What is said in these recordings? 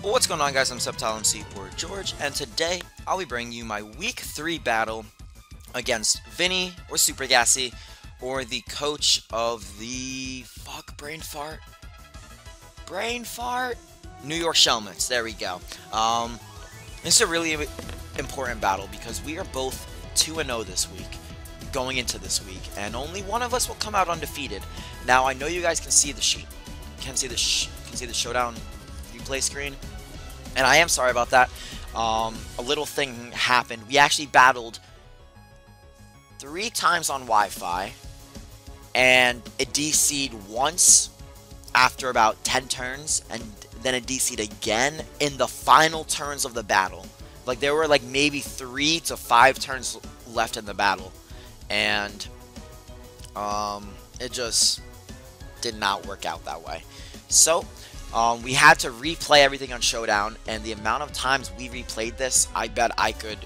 What's going on, guys? I'm SceptileMC or George, and today I'll be bringing you my Week 3 battle against Vinny or Super Gassy or the coach of the brain fart New York Shelmets. There we go. This is a really important battle because we are both 2-0 this week, going into this week, and only one of us will come out undefeated. Now I know you guys can see the showdown replay screen, and I am sorry about that. A little thing happened. We actually battled 3 times on Wi-Fi, and it DC'd once after about 10 turns, and then it DC'd again in the final turns of the battle. Like, there were like maybe 3 to 5 turns left in the battle, and it just did not work out that way. So we had to replay everything on Showdown, and the amount of times we replayed this, I bet I could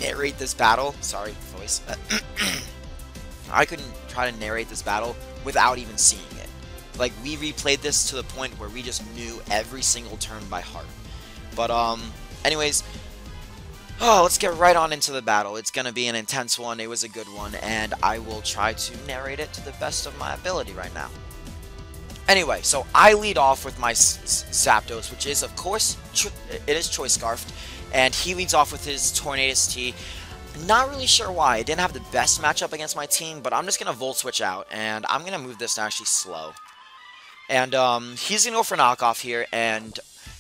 narrate this battle. Sorry, voice. I couldn't try to narrate this battle without even seeing it. Like, we replayed this to the point where we just knew every single turn by heart. But anyways, let's get right on into the battle. It's gonna be an intense one. It was a good one, and I will try to narrate it to the best of my ability right now. Anyway, so I lead off with my Zapdos, which is, of course, it is Choice Scarfed, and he leads off with his Tornadus T. Not really sure why. I didn't have the best matchup against my team, but I'm just going to Volt Switch out, and I'm going to move this to actually slow. And he's going to go for knockoff here, and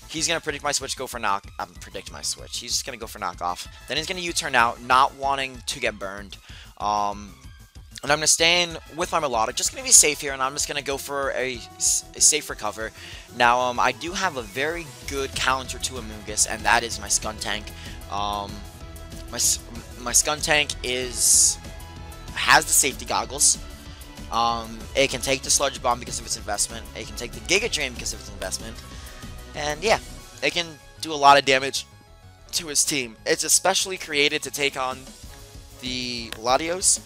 he's going to predict my switch, predict my switch. He's just going to go for knockoff. Then he's going to U-turn out, not wanting to get burned. And I'm going to stay in with my Melodic, just going to be safe here, and I'm just going to go for a safe recover. Now, I do have a very good counter to Amoonguss, and that is my Skuntank. My Skuntank has the safety goggles. It can take the Sludge Bomb because of its investment. It can take the Giga Drain because of its investment. And yeah, it can do a lot of damage to his team. It's especially created to take on the Latios.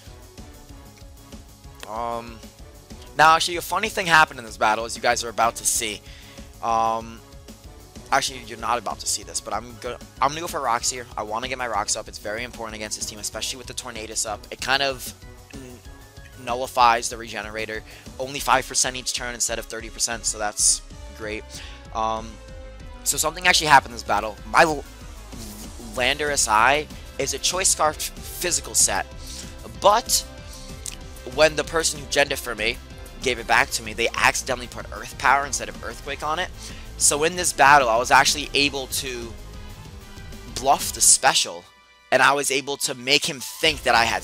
Now, actually, a funny thing happened in this battle, as you guys are about to see. Actually, you're not about to see this, but I'm gonna go for rocks here. I want to get my rocks up. It's very important against this team, especially with the Tornadus up. It kind of nullifies the regenerator. Only 5% each turn instead of 30%, so that's great. So something actually happened in this battle. My Landorus I is a Choice Scarf physical set, but when the person who genned it for me gave it back to me, they accidentally put Earth Power instead of Earthquake on it. So in this battle, I was actually able to bluff the special, and I was able to make him think that I had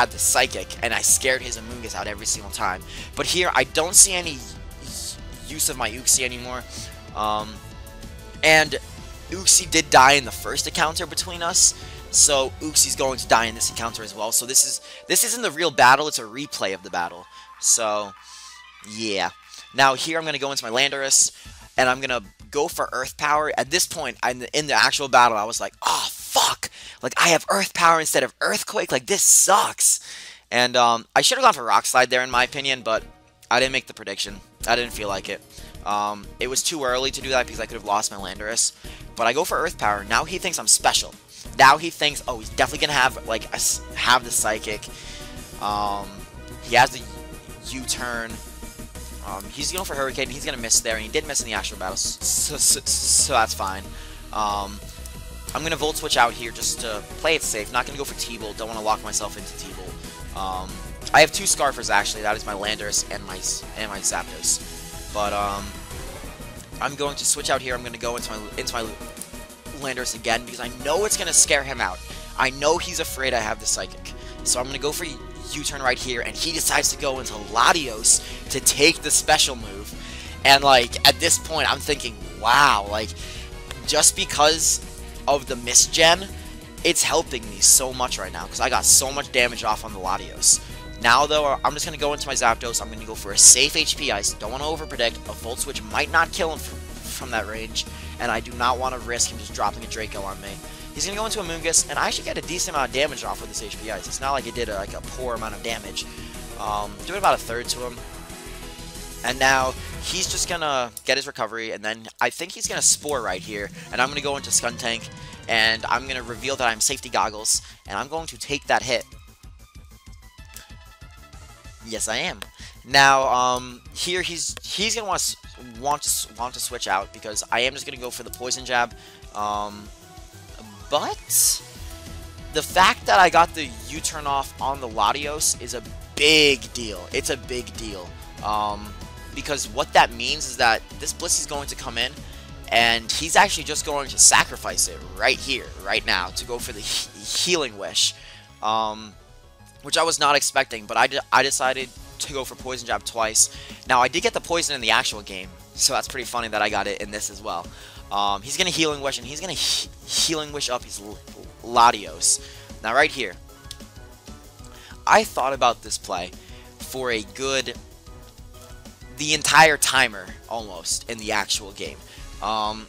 the Psychic, and I scared his Amoonguss out every single time. But here, I don't see any use of my Uxie anymore. And Uxie did die in the first encounter between us, so Uxie's going to die in this encounter as well. So this isn't the real battle, it's a replay of the battle. So, yeah. Now here I'm going to go into my Landorus, and I'm going to go for Earth Power. At this point, in the actual battle, I was like, oh, fuck! Like, I have Earth Power instead of Earthquake, like, this sucks! And, I should have gone for Rock Slide there, in my opinion, but I didn't make the prediction. I didn't feel like it. It was too early to do that because I could have lost my Landorus. But I go for Earth Power. Now he thinks I'm special. Now he thinks, oh, he's definitely gonna have the Psychic. He has the U-turn. He's going for Hurricane. He's gonna miss there, and he did miss in the actual battle, so that's fine. I'm gonna Volt Switch out here just to play it safe. Not gonna go for T-Bolt. Don't want to lock myself into T-Bolt. I have 2 Scarfers actually. That is my Landorus and my Zapdos. But I'm going to switch out here. I'm gonna go into my Landorus again because I know it's gonna scare him out. I know he's afraid I have the Psychic, so I'm gonna go for U-turn right here, and he decides to go into Latios to take the special move. And like, at this point, I'm thinking, wow, like, just because of the misgen, it's helping me so much right now because I got so much damage off on the Latios. Now, though, I'm just going to go into my Zapdos. I'm going to go for a safe HP ice. Don't want to overpredict. A Volt Switch might not kill him from that range, and I do not want to risk him just dropping a Draco on me. He's going to go into Amoonguss, and I actually get a decent amount of damage off with this HP ice. It's not like it did a poor amount of damage. Doing about a third to him. And now he's just gonna get his recovery, and then I think he's gonna Spore right here, and I'm gonna go into Skuntank, and I'm gonna reveal that I'm Safety Goggles, and I'm going to take that hit. Yes, I am. Now, here he's gonna want to switch out because I am just gonna go for the Poison Jab, but the fact that I got the U-turn off on the Latios is a big deal. It's a big deal. Because what that means is that this Blissey is going to come in, and he's actually just going to sacrifice it right here, right now, to go for the Healing Wish, which I was not expecting, but I decided to go for Poison Jab twice. Now, I did get the Poison in the actual game, so that's pretty funny that I got it in this as well. He's going to Healing Wish, and he's going to Healing Wish up his Latios. Now, right here, I thought about this play for a good... the entire timer, almost, in the actual game. On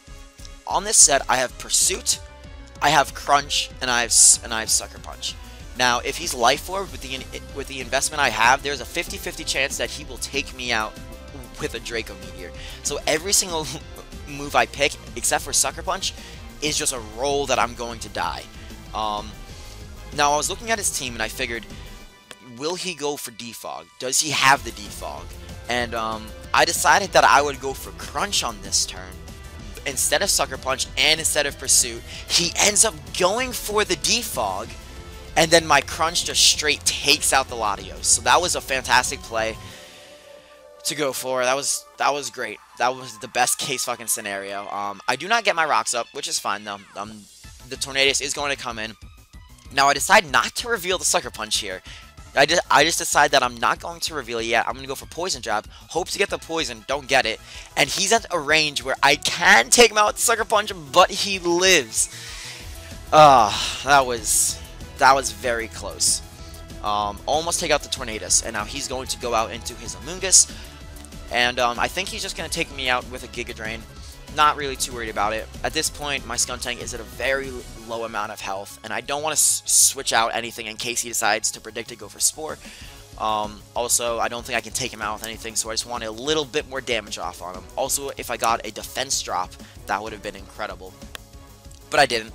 this set, I have Pursuit, I have Crunch, and I have Sucker Punch. Now, if he's Life Orb with the investment I have, there's a 50-50 chance that he will take me out with a Draco Meteor. So every single move I pick, except for Sucker Punch, is just a roll that I'm going to die. Now, I was looking at his team, and I figured, will he go for Defog? Does he have the Defog? And I decided that I would go for Crunch on this turn instead of Sucker Punch and instead of Pursuit. He ends up going for the Defog, and then my Crunch just straight takes out the Latios. So that was a fantastic play to go for. That was great. That was the best case fucking scenario. I do not get my rocks up, which is fine though. The Tornadus is going to come in. Now I decide not to reveal the Sucker Punch here. I just decide that I'm not going to reveal it yet. I'm going to go for Poison Jab. Hope to get the Poison. Don't get it. And he's at a range where I can take him out with Sucker Punch, but he lives. That was very close. Almost take out the Tornadus. And now he's going to go out into his Amoonguss. And I think he's just going to take me out with a Giga Drain. Not really too worried about it. At this point, my Skuntank is at a very low amount of health, and I don't want to switch out anything in case he decides to predict to go for Spore. Also, I don't think I can take him out with anything, so I just want a little bit more damage off on him. Also, if I got a defense drop, that would have been incredible. But I didn't.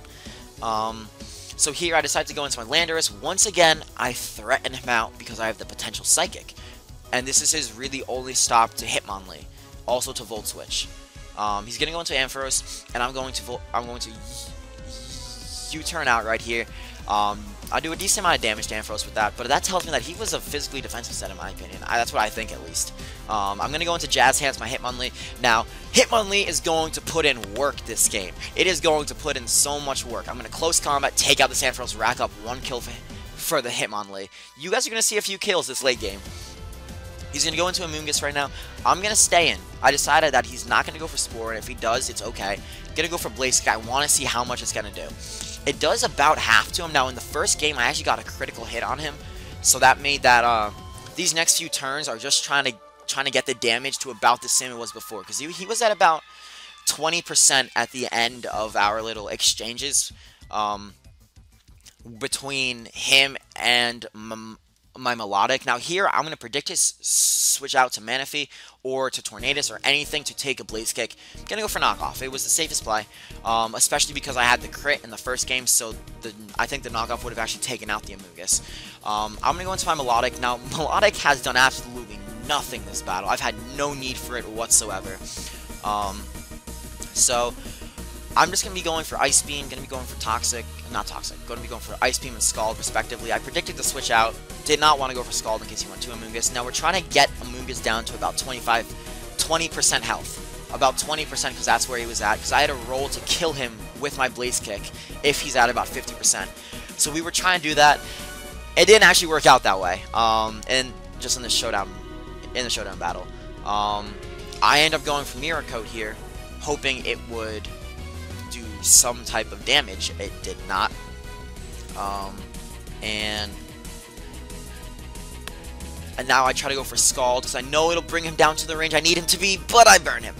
So here, I decided to go into my Landorus. Once again, I threaten him out because I have the potential Psychic. And this is his really only stop to Hitmonlee. Also to Volt Switch. He's gonna go into Ampharos, and I'm going to U-turn out right here. I do a decent amount of damage to Ampharos with that, but that tells me that he was a physically defensive set in my opinion. That's what I think at least. I'm gonna go into Jazz Hands my Hitmonlee. Now, Hitmonlee is going to put in work this game. It is going to put in so much work. I'm gonna close combat, take out this Ampharos, rack up 1 kill for the Hitmonlee. You guys are gonna see a few kills this late game. He's going to go into Amoonguss right now. I'm going to stay in. I decided that he's not going to go for Spore, and if he does, it's okay. I'm going to go for Blaziken. I want to see how much it's going to do. It does about half to him. Now, in the first game, I actually got a critical hit on him, so that made that these next few turns are just trying to get the damage to about the same it was before, because he was at about 20% at the end of our little exchanges between him and my Melodic. Now here, I'm going to predict his switch out to Manaphy or to Tornadus or anything to take a Blaze Kick. I'm going to go for Knockoff. It was the safest play, especially because I had the crit in the first game, so I think the Knockoff would have actually taken out the Amoonguss. I'm going to go into my Melodic. Now, Melodic has done absolutely nothing this battle. I've had no need for it whatsoever. So, I'm just going to be going for Ice Beam, going to be going for Toxic, not Toxic, going to be going for Ice Beam and Scald, respectively. I predicted the switch out, did not want to go for Scald in case he went to Amoonguss. Now we're trying to get Amoonguss down to about 20% health. About 20% because that's where he was at, because I had a roll to kill him with my Blaze Kick if he's at about 50%. So we were trying to do that. It didn't actually work out that way, and just in the showdown battle. I end up going for Mirror Coat here, hoping it would do some type of damage. It did not. And now I try to go for Scald because I know it'll bring him down to the range I need him to be, but I burn him.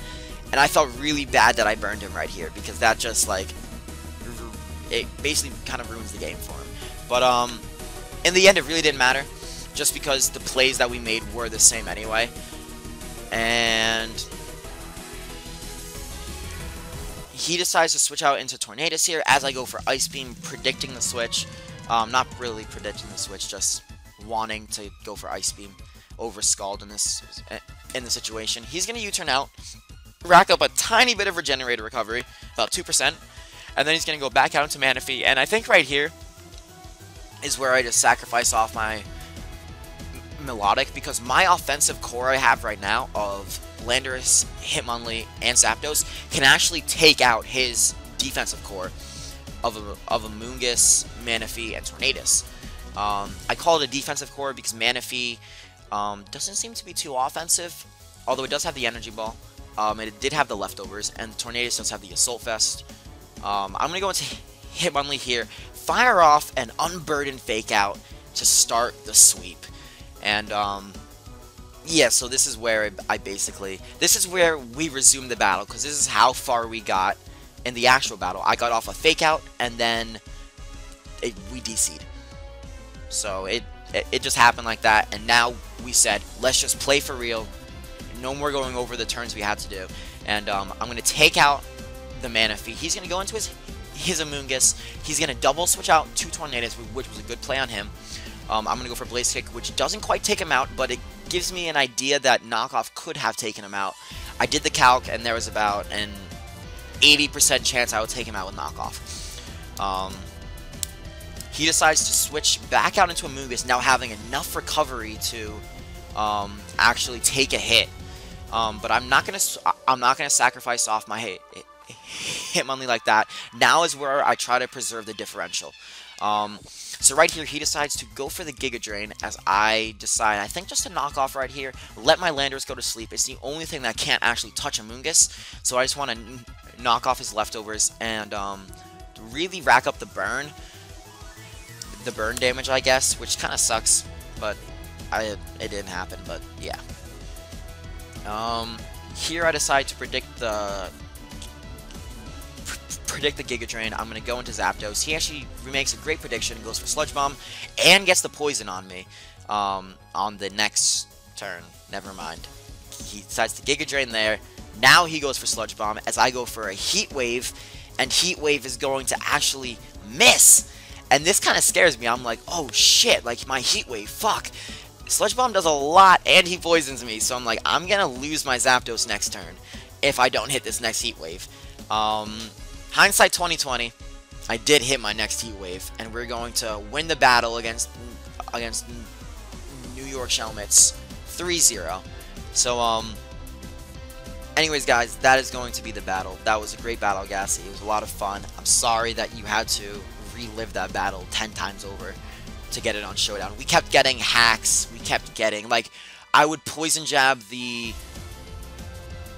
And I felt really bad that I burned him right here because that just, like, it basically kind of ruins the game for him. But in the end, it really didn't matter just because the plays that we made were the same anyway. And he decides to switch out into Tornadus here as I go for Ice Beam, predicting the switch. Not really predicting the switch, just wanting to go for Ice Beam over Scald in the situation. He's going to U-turn out, rack up a tiny bit of Regenerator recovery, about 2%, and then he's going to go back out into Manaphy. And I think right here is where I just sacrifice off my Melodic, because my offensive core I have right now of Landorus, Hitmonlee, and Zapdos can actually take out his defensive core of a Moongus, Manaphy, and Tornadus. I call it a defensive core because Manaphy doesn't seem to be too offensive, although it does have the Energy Ball. It did have the leftovers, and Tornadus does have the Assault Vest. I'm going to go into Hitmonlee here, fire off an Unburden Fake Out to start the sweep. And, yeah, so this is where this is where we resume the battle, because this is how far we got in the actual battle. I got off a Fake Out, and then we DC'd. So it just happened like that, and now we said, let's just play for real. No more going over the turns we had to do. And I'm going to take out the Manaphy. He's going to go into his Amoonguss. He's going to double switch out to Tornadus, which was a good play on him. I'm going to go for Blaze Kick, which doesn't quite take him out, but it gives me an idea that Knockoff could have taken him out. I did the calc, and there was about an 80% chance I would take him out with Knockoff. He decides to switch back out into Amoonguss, now having enough recovery to actually take a hit. But I'm not gonna sacrifice off my Hitmonlee like that. Now is where I try to preserve the differential. So right here, he decides to go for the Giga Drain, as I decide, I think, just to knock off right here, let my Landorus go to sleep. It's the only thing that can't actually touch Amoonguss, so I just want to knock off his leftovers and really rack up the burn damage, I guess, which kind of sucks, but it didn't happen, but yeah. Here I decide to predict the Giga Drain. I'm going to go into Zapdos. He actually remakes a great prediction, goes for Sludge Bomb, and gets the poison on me on the next turn. Never mind. He decides to Giga Drain there. Now he goes for Sludge Bomb as I go for a Heat Wave, and Heat Wave is going to actually miss. And this kind of scares me. I'm like, oh shit, like my Heat Wave, fuck. Sludge Bomb does a lot, and he poisons me, so I'm like, I'm going to lose my Zapdos next turn if I don't hit this next Heat Wave. Hindsight 2020, I did hit my next Heat Wave, and we're going to win the battle against New York Shelmets 3-0. So, anyways, guys, that is going to be the battle. That was a great battle, Gassy. It was a lot of fun. I'm sorry that you had to relive that battle 10 times over to get it on Showdown. We kept getting hacks. We kept getting, like, I would Poison Jab the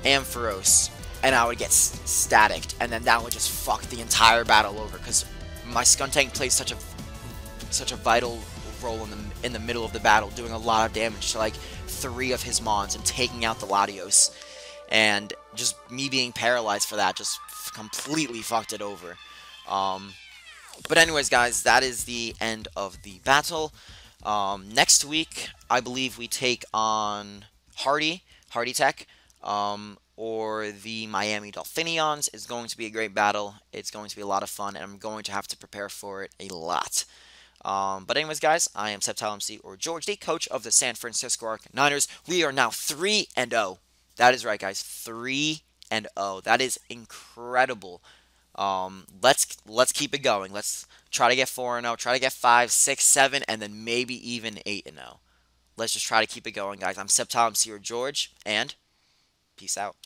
Ampharos, and I would get staticked, and then that would just fuck the entire battle over, because my Skuntank plays such a vital role in the middle of the battle, doing a lot of damage to like 3 of his Mons and taking out the Latios, and just me being paralyzed for that just completely fucked it over. But anyways, guys, that is the end of the battle. Next week, I believe we take on Hardy Tech. Or the Miami Dolphinions. Is going to be a great battle. It's going to be a lot of fun, and I'm going to have to prepare for it a lot. But anyways, guys, I am SceptileMC, or George D, coach of the San Francisco 49ers. We are now 3-0. That is right, guys, 3-0. That is incredible. Let's keep it going. Let's try to get 4-0, try to get 5, 6, 7, and then maybe even 8-0. Let's just try to keep it going, guys. I'm SceptileMC, or George, and peace out.